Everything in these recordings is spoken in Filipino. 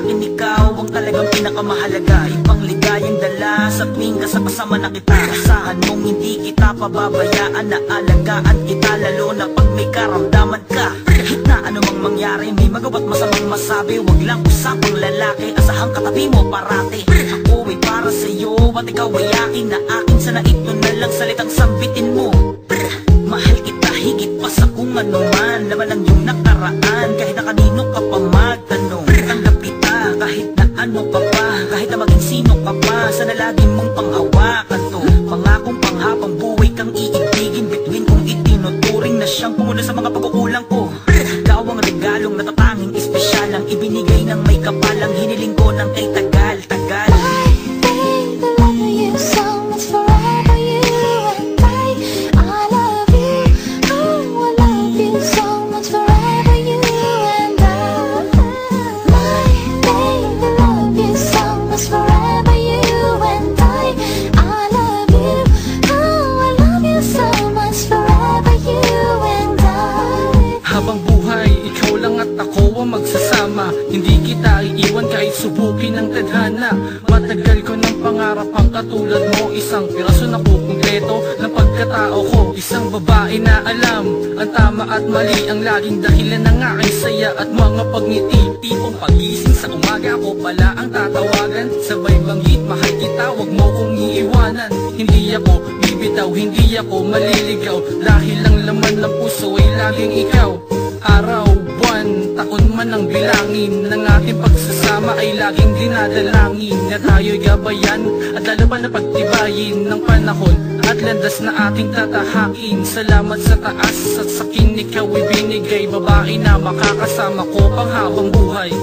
akin ikaw ang talagang pinakamahalaga. Ibang ligayang dala sa tuwing kasama na kita. Asahan mong hindi kita pababayaan, na alagaan kita lalo na pag may karamdaman ka. Kahit na anumang mangyari, may magawa't masamang masabi, wag lang usapang lalaki, asahang katabi mo parati. Ako ay para sa'yo at ikaw ay akin na akin, sana ito na lang salitang sambitin mo. Mahal kita higit pa sa kung ano man, laban ang iyong nakaraan, kahit na kanino ka pa magtanong. Tanggap kita kahit na ano ka pa, kahit na maging sino ka pa, sana lagi mong panghawakan to. Pangakong panghabang buhay kang iibigin, bituin kong itinuturing na siyang pumuna sa mga pagkukulang ko. Ikaw ang regalong natatanging espesyal, ang ibinigay ng may kapalang hiniling ko ng kay tagal-tagal. Magsasama, hindi kita iiwan kahit subukin ng tadhana. Matagal ko ng pangarap ang katulad mo, isang piraso na kukumpleto ng pagkatao ko. Isang babae na alam ang tama at mali, ang laging dahilan ng aking saya at mga pagngiti. Tipong pagising sa umaga ako pala ang tatawagan, sabay banggit mahal kita, wag mo kong iiwanan. Hindi ako bibitaw, hindi ako maliligaw, dahil ang laman ng puso ay laging ikaw. Araw, buwan, taon man ang bilangin ng ating pagsasama ay laging dinadalangin na tayo'y gabayan at lalaban na pagtibayin ng panahon at landas na ating tatahakin. Salamat sa taas at sa akin ikaw ibinigay, babae na makakasama ko pang habang buhay.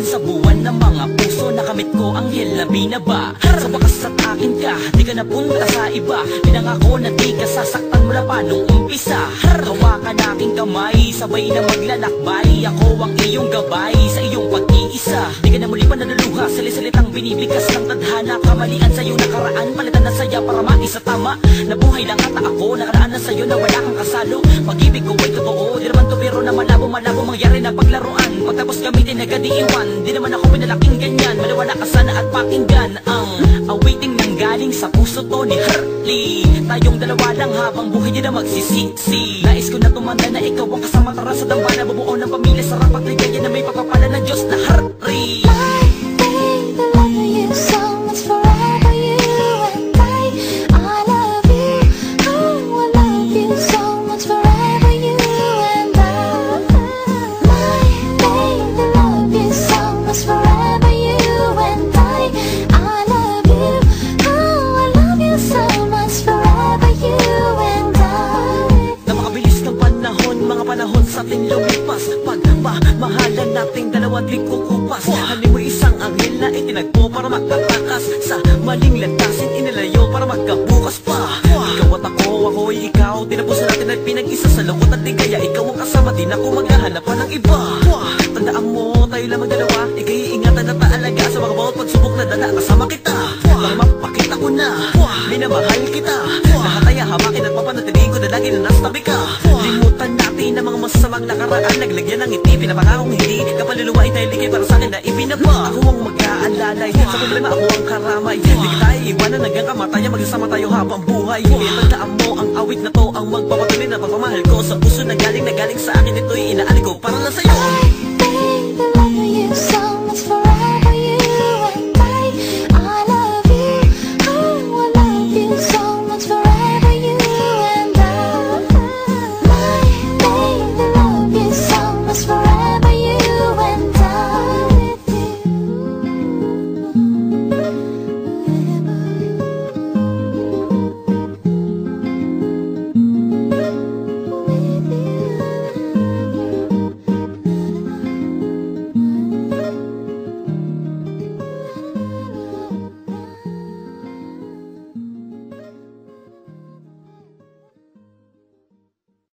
Sa buwan ng mga puso, nakamit ko ang hilabi na ba? Sa wakas at akin ka, di ka napunta sa iba. Pinangako na di ka sasaktan mula pa nung umpisa. Hawakan aking kamay, sabay na maglalakbay. Ako ang iyong gabay sa iyong pag-iisa. Di ka na muli pa naluluha, salisalitang binibigkas ng tadhana. Kamalian sa'yo nakaraan, palitan na saya para maisa tama. Nabuhay lang ata ako, nakaraan na sa'yo na wala kang kasalo. Pag-ibig ko ay totoo, di naman to biro na malabo mangyari na paglaruan. Pagtapos gamitin agad iiwan, di naman ako pinalaking ganyan. Maniwala ka sana at pakinggan ang awiting nang galing sa puso to ni Hartley. Tayong dalawa lang habang buhay di na magsisisi. Nais ko na tumanda na ikaw ang kasama, tara sa dambana, bubuo ng pamilya, sarap at ligaya na may pagpapala ng Diyos na Hartley. Sa ating lumipas, pagmamahalan nating dalawa di kukupas. Halim mo isang anghel na itinagpo para magkatakas, sa maling lantasin inalayo para magkabukas pa. Ikaw at ako'y ikaw, tinapusan natin at pinag-isa sa lungkot at ligaya. Ikaw ang kasama, di na ako maghahanap pa ng iba. Tandaan mo, tayo lamang dalawa, ika'y ingatan at taalaga sa mga bawat pagsubok na dala. Kasama kita, para mapakita ko na minamahal kita. Lahat ay hamakin at papanatiliin ko na lagi na nasa tabi ka. Limutan natin ang mga masamang nakaraan, naglagyan ng ngiti, pinapakakong hindi kapaluluwa ay ligay para sa akin na ibinaba. Ako ang mag-aalalay, sa problema ako ang karamay. Di kita iiwanan hanggang kamatayan, magsasama tayo habang buhay. Tandaan mo ang awit na to, ang magpapatuloy na pagmamahal ko sa puso na galing sa akin. Ito'y inaali ko para lang sa'yo.